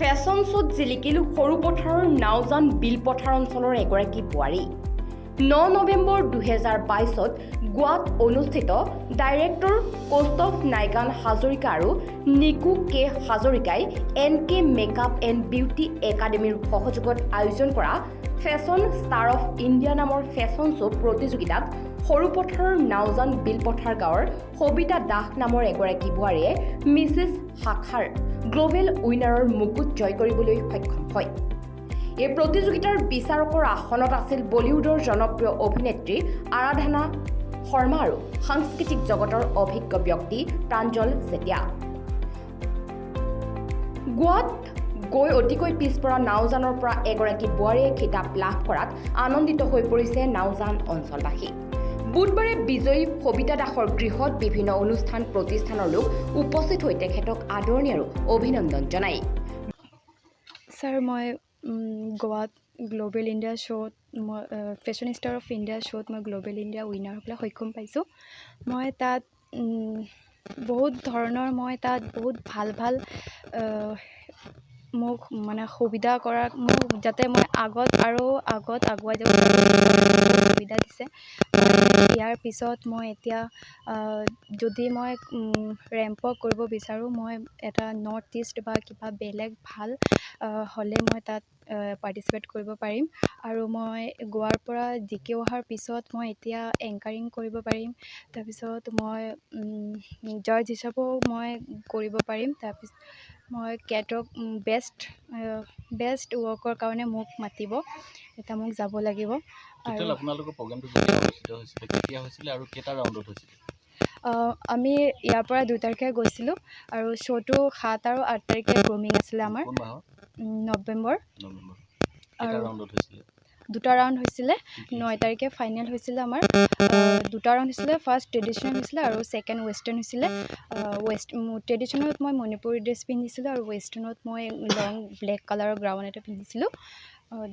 Fashion শ্ব'ত জিলিকিল সৰুপথাৰৰ নাওজান বিলপথাৰ অঞ্চলৰ এগৰাকী বোৱাৰী 9 নৱেম্বৰ 2022ত গোৱাত অনুষ্ঠিত ডাইৰেক্টৰ কৌস্তভ নাইগান হাজৰিকা আৰু নিকু কে হাজৰিকাই NK মেকআপ এণ্ড বিউটি একাডেমীৰ সহযোগত আয়োজন কৰা ফেশ্বন ষ্টাৰ অফ ইণ্ডিয়া নামৰ ফেশ্বন শ্ব' প্ৰতিযোগিতাত সৰুপথাৰৰ নাওজান বিলপথাৰ গাঁৱৰ সবিতা দাস নামৰ এগৰাকী বোৱাৰীয়ে মিছেছ শাখাৰ গ্লোবেল উইনাৰৰ মুকুট জয় কৰিবলৈ সক্ষম হয়। এই প্ৰতিযোগিতাৰ বিচাৰকৰ আসনত আছিল বলিউডৰ জনপ্ৰিয় অভিনেত্ৰী আৰাধনা শৰ্মা আৰু সাংস্কৃতিক জগতৰ অভিজ্ঞ ব্যক্তি প্ৰাঞ্জল চেতিয়া। গোৱাত গৈ অতিকৈ পিছপৰা নাওজানৰ পৰা এগৰাকী বোৱাৰীয়ে খিতাপ লাভ কৰাত আনন্দিত হৈ পৰিছে নাওজান অঞ্চলবাসী। বুধবাৰে বিজয়ী সবিতা দাসৰ গৃহত বিভিন্ন অনুষ্ঠান প্ৰতিষ্ঠানৰ লোক উপস্থিত হৈ তেখেতক আদৰণি আৰু অভিনন্দন জনায়। ছাৰ, মই গোৱাত গ্লোবেল ইণ্ডিয়া শ্ব'ত মই ফেশ্বন ষ্টাৰ অফ ইণ্ডিয়া শ্ব'ত মই গ্লোবেল ইণ্ডিয়া উইনাৰ হ'বলৈ সক্ষম পাইছোঁ। মই তাত বহুত ধৰণৰ বহুত ভাল মোক মানে সুবিধা কৰা মোক যাতে মই আগত আগুৱাই যাব সুবিধা দিছে। ইয়াৰ পিছত মই এতিয়া যদি মই ৰেম্প কৰিব বিচাৰোঁ, মই এটা নৰ্থ ইষ্ট বা কিবা বেলেগ ভাল হ'লে মই তাত পাৰ্টিচিপেট কৰিব পাৰিম। আৰু মই গোৱাৰ পৰা জিকি অহাৰ পিছত মই এতিয়া এংকাৰিং কৰিব পাৰিম। তাৰপিছত মই জাজ হিচাপেও মই কৰিব পাৰিম। তাৰপিছত মই কেটক বেষ্ট ৱৰ্কৰ কাৰণে মোক মাতিব, এতিয়া মোক যাব লাগিব। আৰু আপোনালোকৰ প্ৰগ্ৰামটো অনুষ্ঠিত হৈছিলে কেতিয়া হৈছিলে আৰু কেইটা ৰাউণ্ডত হৈছিলে? আমি ইয়াৰ পৰা 2 তাৰিখে গৈছিলোঁ আৰু শ্ব'টো 7 আৰু 8 তাৰিখে গ্ৰুমিং আছিলে আমাৰ। নৱেম্বৰ। কেইটা ৰাউণ্ডত হৈছিলে? 2টা ৰাউণ্ড হৈছিলে। 9 তাৰিখে ফাইনেল হৈছিলে আমাৰ। 2টা ৰাউণ্ড হৈছিলে। ফাৰ্ষ্ট ট্ৰেডিশ্যনেল হৈছিলে আৰু ছেকেণ্ড ৱেষ্টাৰ্ণ হৈছিলে। ট্ৰেডিশ্যনেলত মই মণিপুৰী ড্ৰেছ পিন্ধিছিলোঁ আৰু ৱেষ্টাৰ্ণত মই লং ব্লেক কালাৰৰ গ্ৰাউণ্ড এটা পিন্ধিছিলোঁ।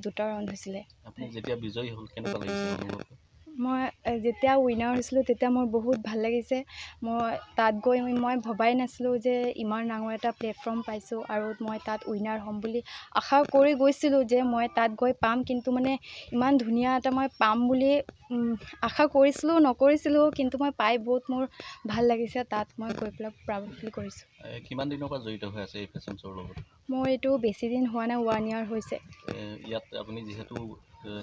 2টা ৰাউণ্ড হৈছিলে। আপুনি যেতিয়া বিজয়ী হ'ল কেনেকুৱা লাগিছে অনুভৱ? মই যেতিয়া উইনাৰ হৈছিলোঁ তেতিয়া মোৰ বহুত ভাল লাগিছে। মই তাত গৈ মই ভবাই নাছিলোঁ যে ইমান ডাঙৰ এটা প্লেটফৰ্ম পাইছোঁ আৰু মই তাত উইনাৰ হ'ম বুলি আশা কৰি গৈছিলোঁ যে মই তাত গৈ পাম, কিন্তু মানে ইমান ধুনীয়া এটা মই পাম বুলি আশা নকৰিছিলোঁ, কিন্তু মই পাই বহুত মোৰ ভাল লাগিছে। তাত মই গৈ পেলাই প্ৰাউড ফিল কৰিছোঁ। কিমান দিনৰ পৰা জড়িত হৈ আছে এই ফেশ্বন শ্ব'ৰ লগত? মোৰ এইটো বেছি দিন হোৱা নাই, 1 year হৈছে। ইয়াত আপুনি যিহেতু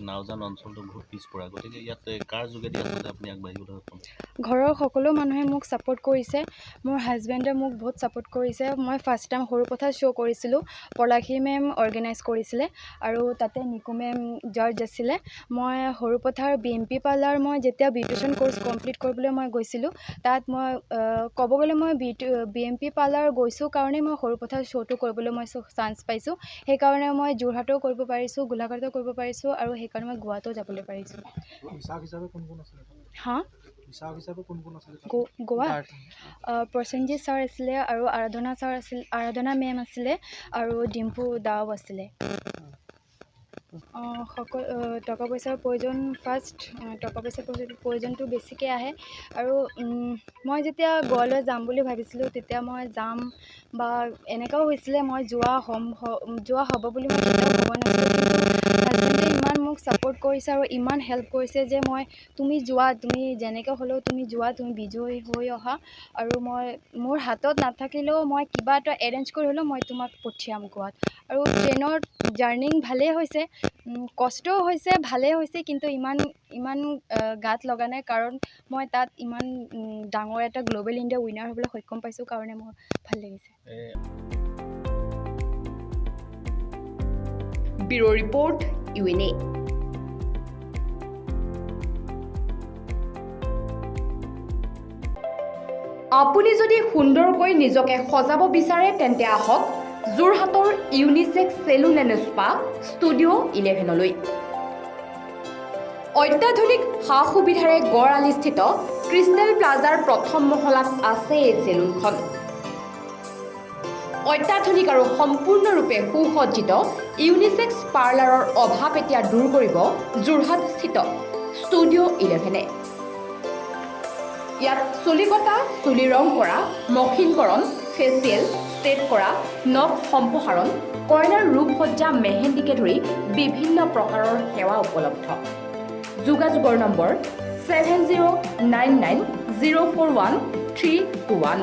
নাওজান অঞ্চলটো বহুত পিছপৰা, গতিকে ইয়াত কাৰ যোগেদি আচলতে আপুনি আগবাঢ়িবলৈ সক্ষম? ঘৰৰ সকলো মানুহে মোক ছাপোৰ্ট কৰিছে। মোৰ হাজবেণ্ডে মোক বহুত ছাপোৰ্ট কৰিছে। মই ফাৰ্ষ্ট টাইম সৰুপথাৰ শ্ব' কৰিছিলোঁ। পলাশী মেম অৰ্গেনাইজ কৰিছিলে আৰু তাতে নিকু মেম জাজ আছিলে। মই সৰুপথাৰ BMP পাৰ্লাৰ মই যেতিয়া বিউটিচিয়ান কোৰ্চ কমপ্লিট কৰিবলৈ মই গৈছিলোঁ, তাত মই ক'ব গ'লে মই BMP পাৰ্লাৰ গৈছোঁ কাৰণেই মই সৰুপথাৰ শ্ব'টো কৰিবলৈ মই চান্স পাইছোঁ। সেইকাৰণে মই যোৰহাটতো কৰিব পাৰিছোঁ, গোলাঘাটতো কৰিব পাৰিছোঁ আৰু সেইকাৰণে মই গোৱাতো যাবলৈ পাৰিছোঁ। গোৱাত প্ৰসেনজিৎ ছাৰ আছিলে আৰু আৰাধনা মেম আছিলে আৰু ডিম্পু দাও আছিলে। টকা পইচাৰ প্ৰয়োজনটো বেছিকৈ আহে আৰু মই যেতিয়া গোৱালৈ যাম বুলি ভাবিছিলোঁ তেতিয়া মই যাম বা এনেকুৱাও হৈছিলে মই যোৱা হ'ব বুলি মই কেতিয়াও ভবা নাছিলোঁ, কিন্তু হাজবেণ্ডে ইমান মোক ছাপোৰ্ট কৰিছে আৰু ইমান হেল্প কৰিছে যে তুমি যোৱা, তুমি যেনেকৈ হ'লেও তুমি যোৱা, তুমি বিজয়ী হৈ অহা আৰু মোৰ হাতত নাথাকিলেও মই কিবা এটা এৰেঞ্জ কৰি হ'লেও মই তোমাক পঠিয়াম গোৱাত। আৰু ট্ৰেইনৰ জাৰ্ণি ভালেই হৈছে, কষ্টও হৈছে, ভালেই হৈছে, কিন্তু ইমান গাত লগা নাই কাৰণ মই তাত ইমান ডাঙৰ এটা গ্লোবেল ইণ্ডিয়া উইনাৰ হ'বলৈ সক্ষম পাইছোঁ কাৰণে মোৰ ভাল লাগিছে। Bureau report UNA। আপুনি যদি সুন্দৰকৈ নিজকে সজাব বিচাৰে তেন্তে আহক যোৰহাটৰ unisex salon and spa studio' 11লৈ। অত্যাধুনিক সা সুবিধাৰে গড় আলিস্থিত ক্ৰিষ্টেল প্লাজাৰ প্ৰথম মহলাত আছে এই চেলুনখন। অত্যাধুনিক আৰু সম্পূৰ্ণৰূপে সুসজ্জিত ইউনিচেক্স পাৰ্লাৰৰ অভাৱ এতিয়া দূৰ কৰিব যোৰহাটস্থিত ষ্টুডিঅ' 11। ইয়াত চুলি কটা, চুলি ৰং কৰা, মসৃণকৰণ, ফেচিয়েল, ষ্টেট কৰা, নখ সম্প্ৰসাৰণ, কইনাৰ ৰূপসজ্জা, মেহেন্দীকে ধৰি বিভিন্ন প্ৰকাৰৰ সেৱা উপলব্ধ। যোগাযোগৰ নম্বৰ 7099041321।